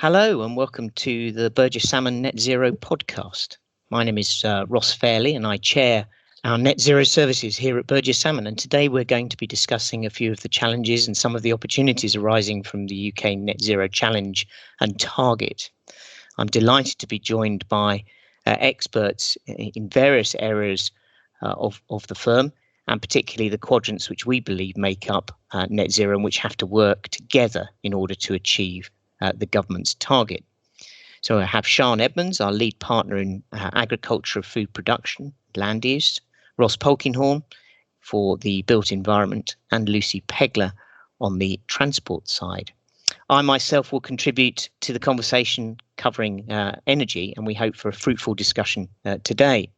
Hello and welcome to the Burges Salmon Net Zero podcast. My name is Ross Fairley and I chair our Net Zero services here at Burges Salmon, and today we're going to be discussing a few of the challenges and some of the opportunities arising from the UK Net Zero Challenge and Target. I'm delighted to be joined by experts in various areas of the firm, and particularly the quadrants which we believe make up net zero and which have to work together in order to achieve the government's target. So I have Sian Edmunds, our lead partner in agriculture, food production, land use, Ross Polkinghorne for the built environment, and Lucy Pegler on the transport side. I myself will contribute to the conversation covering energy, and we hope for a fruitful discussion today.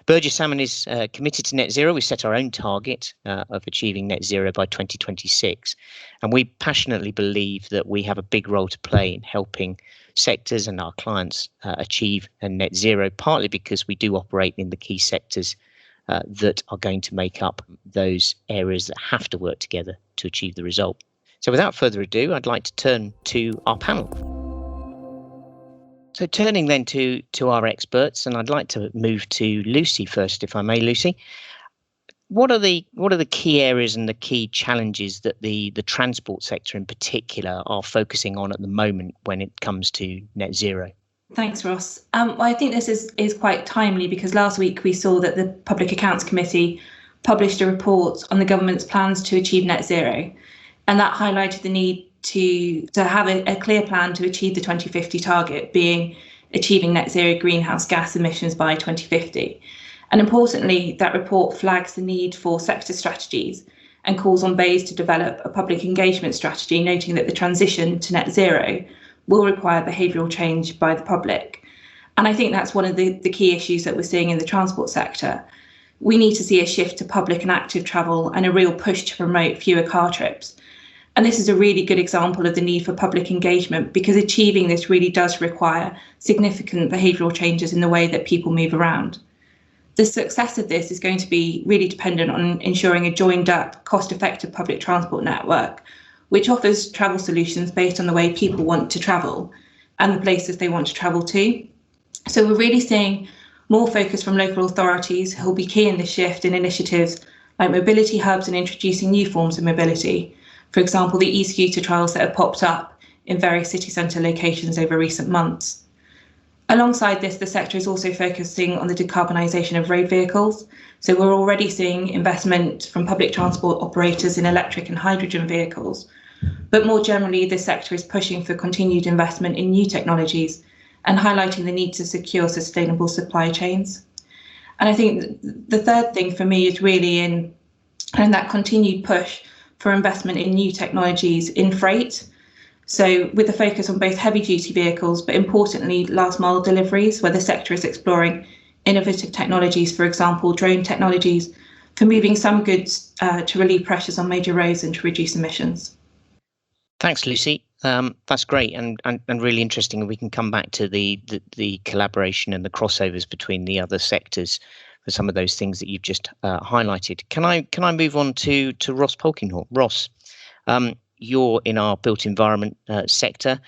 Burges Salmon is committed to net zero. We set our own target of achieving net zero by 2026. And we passionately believe that we have a big role to play in helping sectors and our clients achieve a net zero, partly because we do operate in the key sectors that are going to make up those areas that have to work together to achieve the result. So without further ado, I'd like to turn to our panel. So turning then to our experts, and I'd like to move to Lucy first, if I may, Lucy. What are the key areas and the key challenges that the transport sector in particular are focusing on at the moment when it comes to net zero? Thanks, Ross. Well, I think this is quite timely because last week we saw that the Public Accounts Committee published a report on the government's plans to achieve net zero, and that highlighted the need to have a clear plan to achieve the 2050 target, being achieving net zero greenhouse gas emissions by 2050. And importantly, that report flags the need for sector strategies and calls on BEIS to develop a public engagement strategy, noting that the transition to net zero will require behavioural change by the public. And I think that's one of the key issues that we're seeing in the transport sector. We need to see a shift to public and active travel and a real push to promote fewer car trips. And this is a really good example of the need for public engagement, because achieving this really does require significant behavioural changes in the way that people move around. The success of this is going to be really dependent on ensuring a joined up, cost-effective public transport network, which offers travel solutions based on the way people want to travel and the places they want to travel to. So we're really seeing more focus from local authorities who will be key in this shift in initiatives like mobility hubs and introducing new forms of mobility. For example, the e-scooter trials that have popped up in various city centre locations over recent months. Alongside this, the sector is also focusing on the decarbonisation of road vehicles. So we're already seeing investment from public transport operators in electric and hydrogen vehicles. But more generally, the sector is pushing for continued investment in new technologies and highlighting the need to secure sustainable supply chains. And I think the third thing for me is really in that continued push for investment in new technologies in freight. So with a focus on both heavy duty vehicles, but importantly, last mile deliveries, where the sector is exploring innovative technologies, for example, drone technologies, for moving some goods to relieve pressures on major roads and to reduce emissions. Thanks, Lucy. That's great and really interesting. And we can come back to the collaboration and the crossovers between the other sectors for some of those things that you've just highlighted. Can I move on to Ross Polkinghorne? Ross, you're in our built environment sector.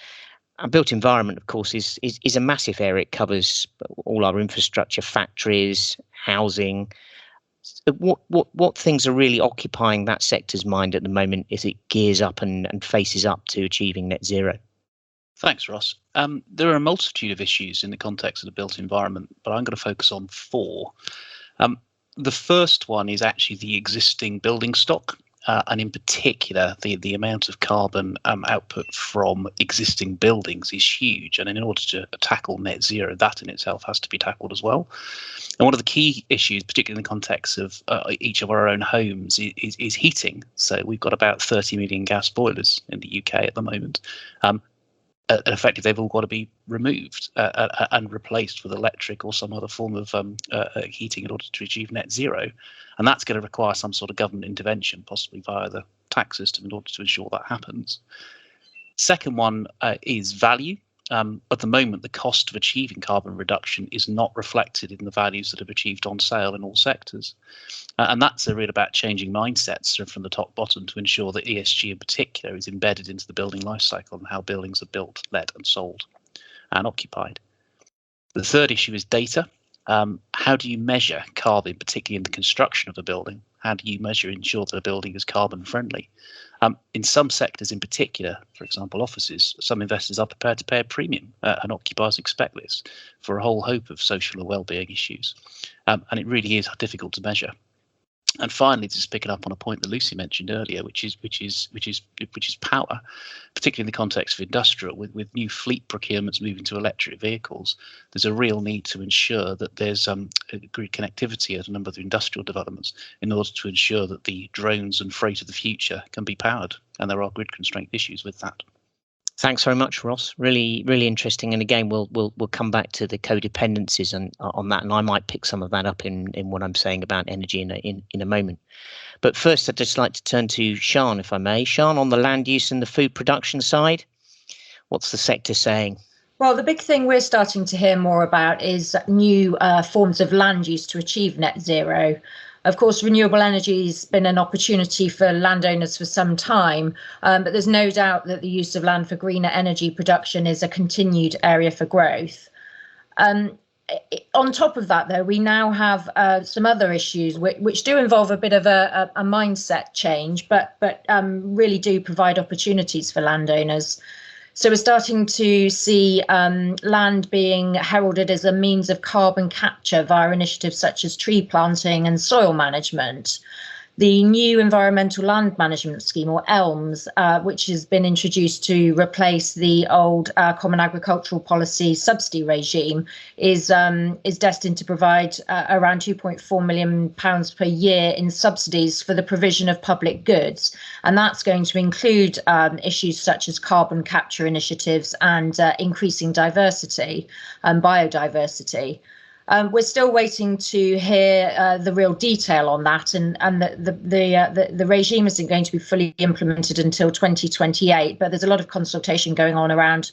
Our built environment, of course, is a massive area. It covers all our infrastructure, factories, housing. What things are really occupying that sector's mind at the moment as it gears up and faces up to achieving net zero? Thanks, Ross. There are a multitude of issues in the context of the built environment, but I'm going to focus on four. The first one is actually the existing building stock, and in particular, the amount of carbon output from existing buildings is huge. And in order to tackle net zero, that in itself has to be tackled as well. And one of the key issues, particularly in the context of each of our own homes, is heating. So we've got about 30 million gas boilers in the UK at the moment. And effectively, they've all got to be removed and replaced with electric or some other form of heating in order to achieve net zero. And that's going to require some sort of government intervention, possibly via the tax system, in order to ensure that happens. Second one is value. at the moment, the cost of achieving carbon reduction is not reflected in the values that have achieved on sale in all sectors. And that's really about changing mindsets from the top bottom to ensure that ESG in particular is embedded into the building life cycle and how buildings are built, let and sold and occupied. The third issue is data. How do you measure carbon, particularly in the construction of a building? How do you ensure that a building is carbon friendly? In some sectors in particular, for example, offices, some investors are prepared to pay a premium, and occupiers expect this for a whole hope of social or well-being issues. And it really is difficult to measure. And finally, just picking up on a point that Lucy mentioned earlier, which is power, particularly in the context of industrial, with new fleet procurements moving to electric vehicles. There's a real need to ensure that there's grid connectivity at a number of industrial developments in order to ensure that the drones and freight of the future can be powered, and there are grid constraint issues with that. Thanks very much, Ross. Really, really interesting. And again, we'll come back to the codependencies on that, and I might pick some of that up in what I'm saying about energy in a moment. But first, I'd just like to turn to Sian, if I may. Sian, on the land use and the food production side, what's the sector saying? Well, the big thing we're starting to hear more about is new forms of land use to achieve net zero. Of course, renewable energy has been an opportunity for landowners for some time, but there's no doubt that the use of land for greener energy production is a continued area for growth. On top of that, though, we now have some other issues which do involve a bit of a mindset change, but really do provide opportunities for landowners. So we're starting to see land being heralded as a means of carbon capture via initiatives such as tree planting and soil management. The new Environmental Land Management Scheme, or ELMS, which has been introduced to replace the old Common Agricultural Policy subsidy regime, is destined to provide around £2.4 million per year in subsidies for the provision of public goods. And that's going to include issues such as carbon capture initiatives and increasing diversity and biodiversity. We're still waiting to hear the real detail on that, and the regime isn't going to be fully implemented until 2028. But there's a lot of consultation going on around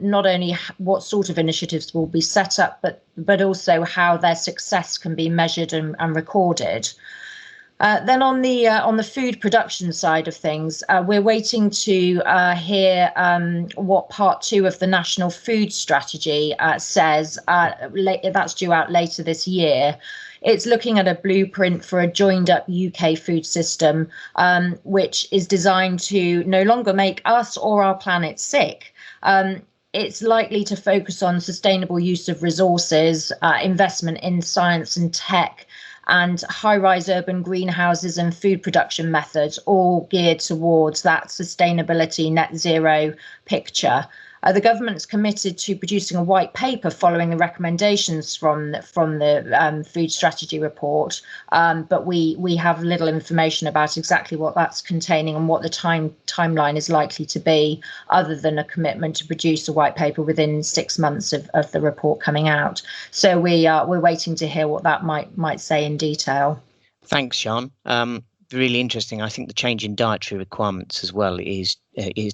not only what sort of initiatives will be set up, but also how their success can be measured and recorded. Then on the food production side of things, we're waiting to hear what part 2 of the National Food Strategy says. That's due out later this year. It's looking at a blueprint for a joined up UK food system, which is designed to no longer make us or our planet sick. It's likely to focus on sustainable use of resources, investment in science and tech, and high-rise urban greenhouses and food production methods, all geared towards that sustainability net zero picture. The government's committed to producing a white paper following the recommendations from the food strategy report, but we have little information about exactly what that's containing and what the timeline is likely to be, other than a commitment to produce a white paper within 6 months of the report coming out. So we're waiting to hear what that might say in detail. Thanks, Sian. Really interesting. I think the change in dietary requirements as well is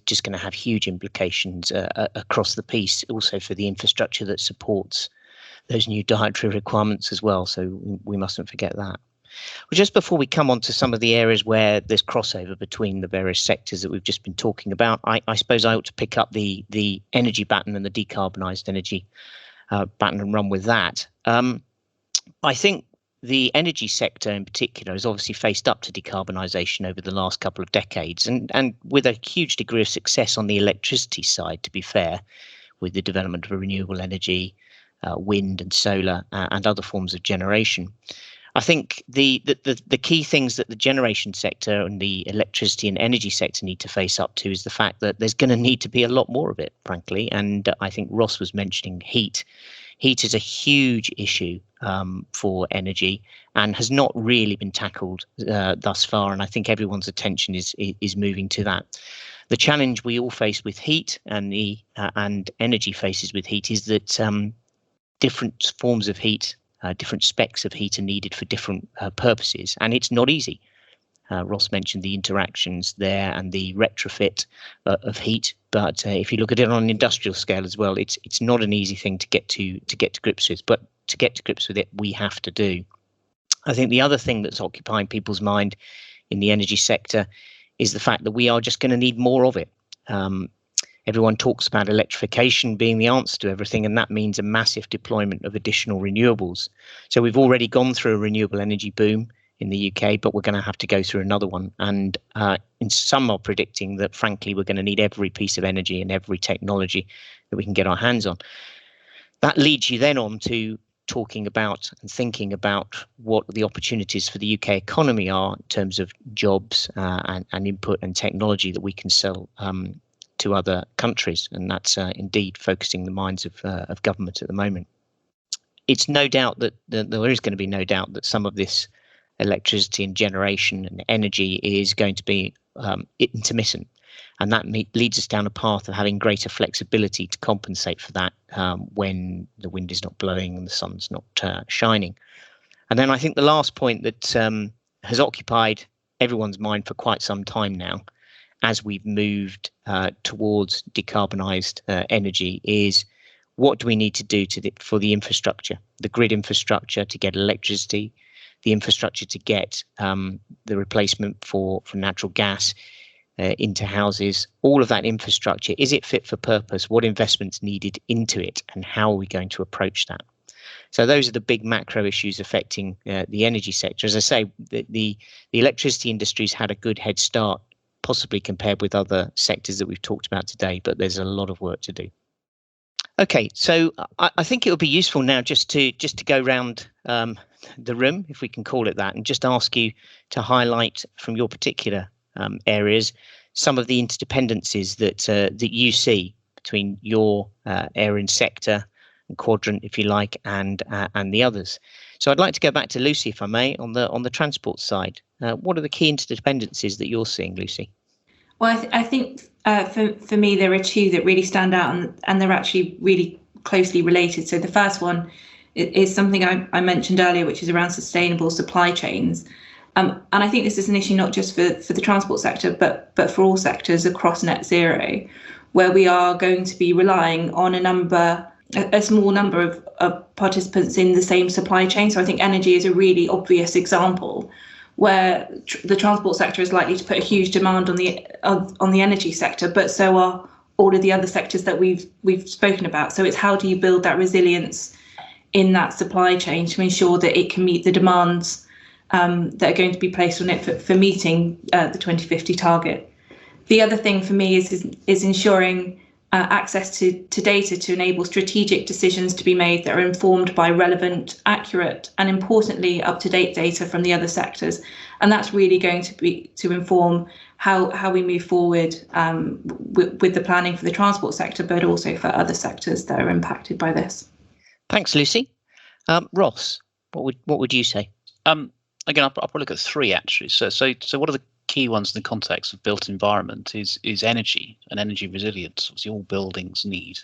just going to have huge implications across the piece, also for the infrastructure that supports those new dietary requirements as well. So we mustn't forget that. Well, just before we come on to some of the areas where there's crossover between the various sectors that we've just been talking about, I suppose I ought to pick up the energy baton and the decarbonised energy baton and run with that. I think the energy sector in particular has obviously faced up to decarbonisation over the last couple of decades, and with a huge degree of success on the electricity side, to be fair, with the development of renewable energy, wind and solar and other forms of generation. I think the key things that the generation sector and the electricity and energy sector need to face up to is the fact that there's going to need to be a lot more of it, frankly. And I think Ross was mentioning heat. Heat is a huge issue for energy and has not really been tackled thus far. And I think everyone's attention is moving to that. The challenge we all face with heat and energy faces with heat is that different forms of heat, different specs of heat are needed for different purposes, and it's not easy. Ross mentioned the interactions there and the retrofit of heat, but if you look at it on an industrial scale as well, it's not an easy thing to get to grips with. But to get to grips with it, we have to do. I think the other thing that's occupying people's mind in the energy sector is the fact that we are just going to need more of it. Everyone talks about electrification being the answer to everything, and that means a massive deployment of additional renewables. So we've already gone through a renewable energy boom in the UK, but we're going to have to go through another one. And in some are predicting that, frankly, we're going to need every piece of energy and every technology that we can get our hands on. That leads you then on to talking about and thinking about what the opportunities for the UK economy are in terms of jobs and input and technology that we can sell to other countries, and that's indeed focusing the minds of government at the moment. It's no doubt that there is going to be no doubt that some of this electricity and generation and energy is going to be intermittent, and that leads us down a path of having greater flexibility to compensate for that when the wind is not blowing and the sun's not shining. And then I think the last point that has occupied everyone's mind for quite some time now, as we've moved towards decarbonised energy, is what do we need to do for the infrastructure, the grid infrastructure to get electricity, the infrastructure to get the replacement for natural gas into houses, all of that infrastructure. Is it fit for purpose? What investment's needed into it, and how are we going to approach that? So those are the big macro issues affecting the energy sector. As I say, the electricity industry's had a good head start, possibly compared with other sectors that we've talked about today, but there's a lot of work to do. Okay, so I think it would be useful now just to go around the room, if we can call it that, and just ask you to highlight from your particular areas some of the interdependencies that you see between your area and sector and quadrant, if you like, and the others. So I'd like to go back to Lucy, if I may, on the transport side. What are the key interdependencies that you're seeing, Lucy? Well, I think for me, there are two that really stand out, and they're actually really closely related. So the first one is something I mentioned earlier, which is around sustainable supply chains. And I think this is an issue not just for the transport sector, but for all sectors across net zero, where we are going to be relying on a small number of participants in the same supply chain. So I think energy is a really obvious example where the transport sector is likely to put a huge demand on the energy sector, but so are all of the other sectors that we've spoken about. So it's how do you build that resilience in that supply chain to ensure that it can meet the demands that are going to be placed on it for meeting the 2050 target. The other thing for me is ensuring access to data to enable strategic decisions to be made that are informed by relevant, accurate, and importantly, up-to-date data from the other sectors. And that's really going to inform how we move forward with the planning for the transport sector, but also for other sectors that are impacted by this. Thanks, Lucy. Ross, what would you say? Again, I'll probably look at three actually. So what are the key ones in the context of built environment is energy and energy resilience. Obviously, all buildings need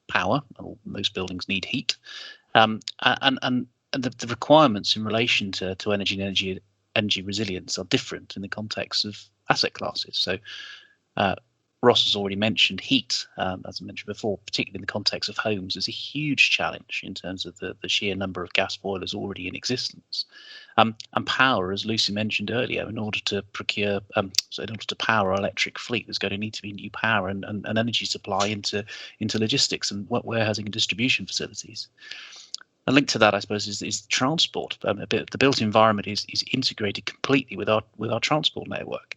power, or most buildings need heat, and the requirements in relation to energy and energy resilience are different in the context of asset classes. So Ross has already mentioned heat, as I mentioned before, particularly in the context of homes, is a huge challenge in terms of the sheer number of gas boilers already in existence. And power, as Lucy mentioned earlier, in order to procure, so in order to power our electric fleet, there's going to need to be new power and energy supply into logistics and warehousing and distribution facilities. A link to that, I suppose, is transport. The built environment is integrated completely with our transport network.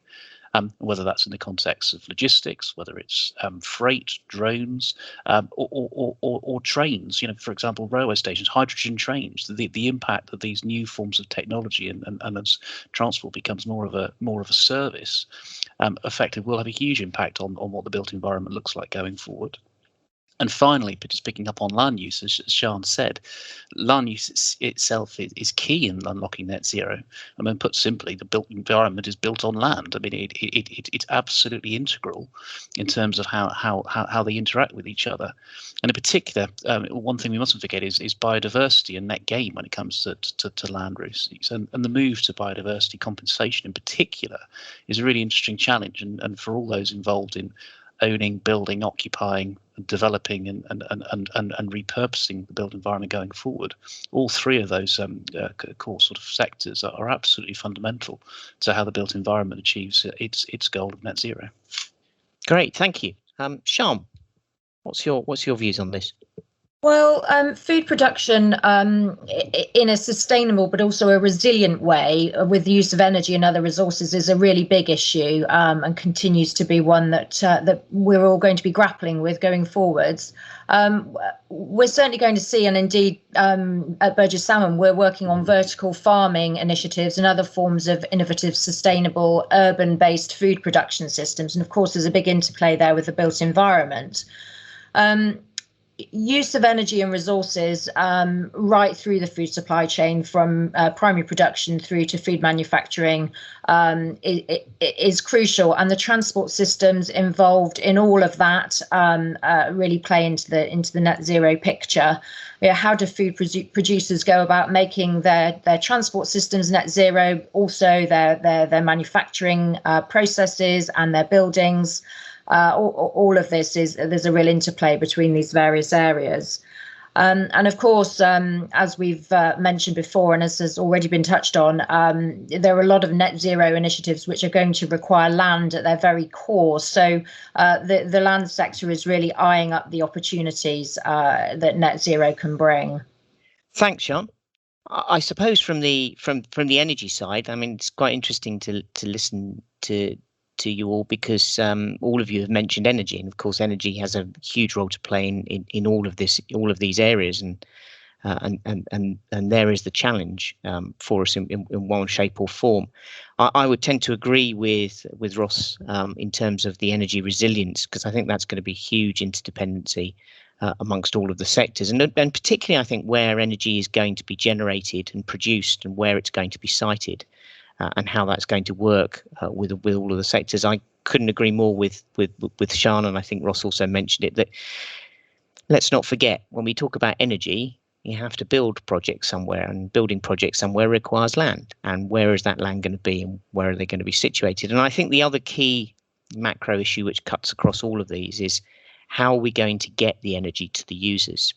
Whether that's in the context of logistics, whether it's freight, drones, or trains. For example, railway stations, hydrogen trains. The impact that these new forms of technology and as transport becomes more of a service, effectively will have a huge impact on what the built environment looks like going forward. And finally, but just picking up on land use, as Sian said, land use itself is key in unlocking net zero. I mean, put simply, the built environment is built on land. I mean, it's absolutely integral in terms of how they interact with each other. And in particular, one thing we mustn't forget is biodiversity and net gain when it comes to land use. And the move to biodiversity compensation in particular is a really interesting challenge. And for all those involved in owning, building, occupying, developing and repurposing the built environment going forward, all three of those core sort of sectors are absolutely fundamental to how the built environment achieves its goal of net zero. Great, thank you. Sian, what's your views on this? Well, food production in a sustainable but also a resilient way with the use of energy and other resources is a really big issue and continues to be one that we're all going to be grappling with going forwards. We're certainly going to see, and indeed at Burges Salmon, we're working on vertical farming initiatives and other forms of innovative, sustainable, urban-based food production systems. And of course, there's a big interplay there with the built environment. Use of energy and resources right through the food supply chain, from primary production through to food manufacturing, is crucial, and the transport systems involved in all of that really play into the net zero picture. How do food producers go about making their transport systems net zero, also their manufacturing processes and their buildings? All of this there's a real interplay between these various areas. And of course, as we've mentioned before, and as has already been touched on, there are a lot of net zero initiatives which are going to require land at their very core. So the land sector is really eyeing up the opportunities that net zero can bring. Thanks, Sian. I suppose from the energy side, I mean, it's quite interesting to listen to you all, because all of you have mentioned energy, and of course energy has a huge role to play in all of these areas, and there is the challenge for us in one shape or form. I would tend to agree with Ross in terms of the energy resilience, because I think that's going to be huge interdependency amongst all of the sectors, and particularly I think where energy is going to be generated and produced and where it's going to be sited. And how that's going to work with all of the sectors. I couldn't agree more with Sian, and I think Ross also mentioned it, that let's not forget, when we talk about energy, you have to build projects somewhere, and building projects somewhere requires land. And where is that land going to be, and where are they going to be situated? And I think the other key macro issue which cuts across all of these is how are we going to get the energy to the users?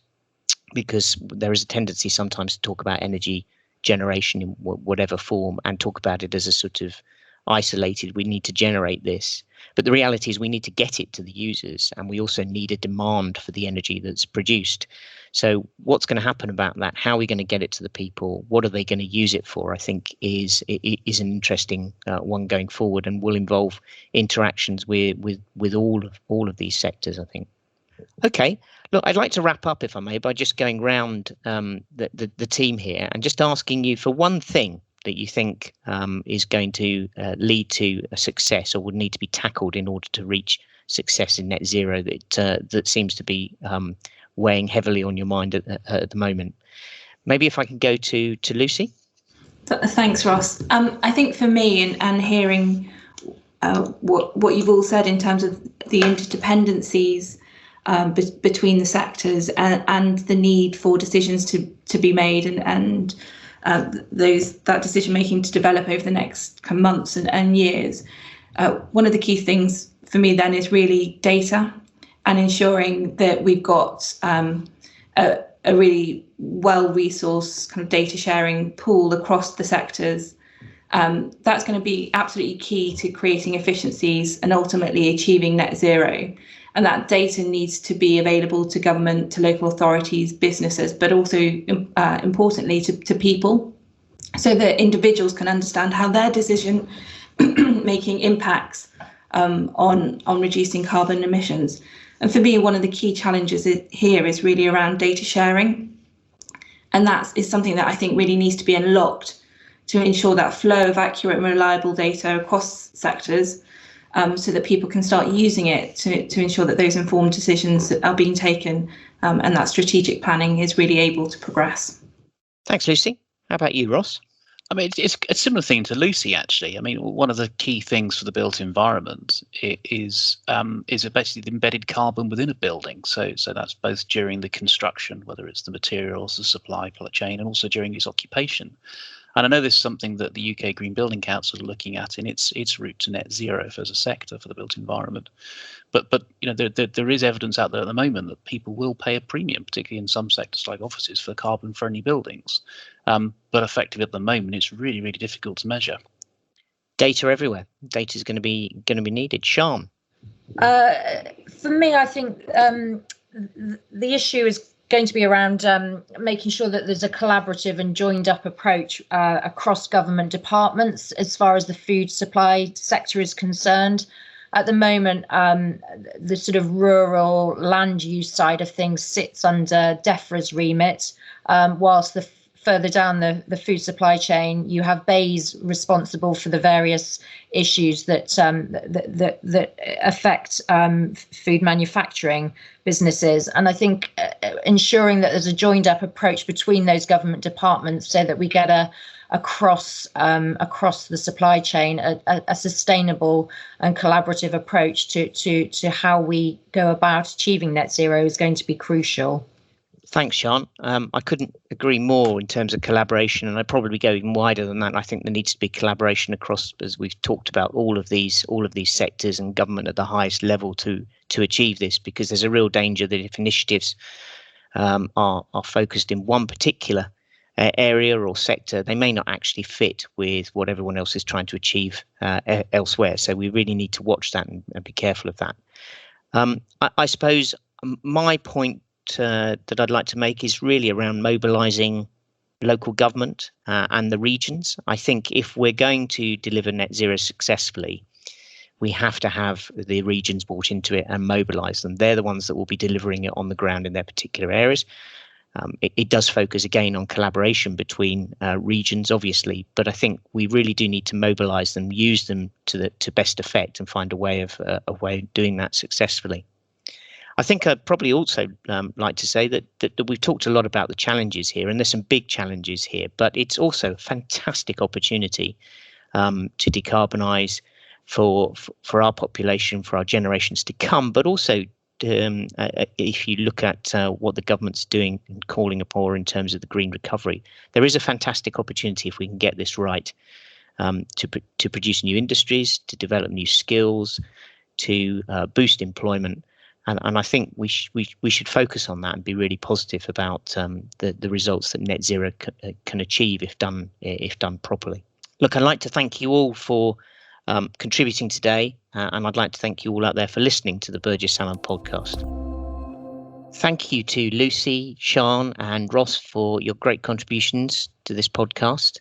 Because there is a tendency sometimes to talk about energy generation in whatever form and talk about it as a sort of isolated, we need to generate this, but the reality is we need to get it to the users, and we also need a demand for the energy that's produced. So what's going to happen about that? How are we going to get it to the people? What are they going to use it for? I think is an interesting one going forward, and will involve interactions with all of these sectors, I think. Okay, look, I'd like to wrap up, if I may, by just going round the team here and just asking you for one thing that you think is going to lead to a success, or would need to be tackled in order to reach success in net zero, that seems to be weighing heavily on your mind at the moment. Maybe if I can go to Lucy. Thanks, Ross. I think for me, and hearing what you've all said in terms of the interdependencies between the sectors and the need for decisions to be made and that decision making to develop over the next months and years. One of the key things for me then is really data, and ensuring that we've got a really well-resourced kind of data sharing pool across the sectors. That's going to be absolutely key to creating efficiencies and ultimately achieving net zero. And that data needs to be available to government, to local authorities, businesses, but also importantly to people, so that individuals can understand how their decision making impacts on reducing carbon emissions. And for me, one of the key challenges here is really around data sharing. And that is something that I think really needs to be unlocked to ensure that flow of accurate and reliable data across sectors so that people can start using it to ensure that those informed decisions are being taken, and that strategic planning is really able to progress. Thanks, Lucy. How about you, Ross? I mean, it's a similar thing to Lucy, actually. I mean, one of the key things for the built environment is basically the embedded carbon within a building. So that's both during the construction, whether it's the materials, the supply chain, and also during its occupation. And I know this is something that the UK Green Building Council are looking at in its route to net zero as a sector for the built environment. But there is evidence out there at the moment that people will pay a premium, particularly in some sectors like offices, for carbon-friendly buildings. But effectively at the moment, it's really, really difficult to measure. Data everywhere. Data is going to be needed. Sian? For me, I think the issue is going to be around making sure that there's a collaborative and joined up approach across government departments as far as the food supply sector is concerned. At the moment, the sort of rural land use side of things sits under DEFRA's remit, whilst further down the food supply chain, you have BEIS responsible for the various issues that affect food manufacturing businesses. And I think ensuring that there's a joined up approach between those government departments so that we get across the supply chain a sustainable and collaborative approach to how we go about achieving net zero is going to be crucial. Thanks, Sian. I couldn't agree more in terms of collaboration, and I'd probably go even wider than that. I think there needs to be collaboration across, as we've talked about, all of these sectors and government at the highest level to achieve this, because there's a real danger that if initiatives are focused in one particular area or sector, they may not actually fit with what everyone else is trying to achieve elsewhere. So we really need to watch that and be careful of that. I suppose my point that I'd like to make is really around mobilising local government and the regions. I think if we're going to deliver net zero successfully, we have to have the regions brought into it and mobilise them. They're the ones that will be delivering it on the ground in their particular areas. It does focus again on collaboration between regions, obviously, but I think we really do need to mobilise them, use them to best effect, and find a way of doing that successfully. I think I'd probably also like to say that we've talked a lot about the challenges here, and there's some big challenges here, but it's also a fantastic opportunity to decarbonise for our population, for our generations to come, but also if you look at what the government's doing and calling upon in terms of the green recovery, there is a fantastic opportunity if we can get this right to produce new industries, to develop new skills, to boost employment. And I think we should focus on that and be really positive about the results that net zero can achieve if done properly. Look, I'd like to thank you all for contributing today, and I'd like to thank you all out there for listening to the Burges Salmon podcast. Thank you to Lucy, Sian, and Ross for your great contributions to this podcast.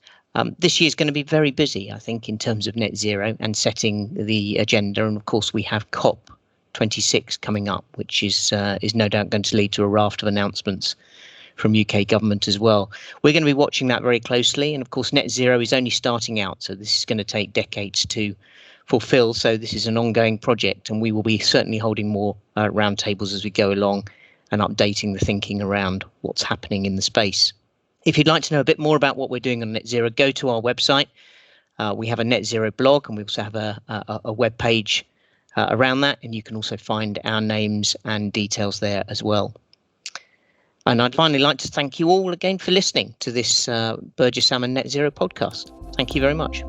This year is going to be very busy, I think, in terms of net zero and setting the agenda. And of course, we have COP26 coming up, which is no doubt going to lead to a raft of announcements from UK government as well. We're going to be watching that very closely. And of course, net zero is only starting out. So this is going to take decades to fulfill. So this is an ongoing project, and we will be certainly holding more roundtables as we go along and updating the thinking around what's happening in the space. If you'd like to know a bit more about what we're doing on net zero, go to our website. We have a net zero blog, and we also have a web page around that, and you can also find our names and details there as well. And I'd finally like to thank you all again for listening to this Burges Salmon Net Zero podcast. Thank you very much.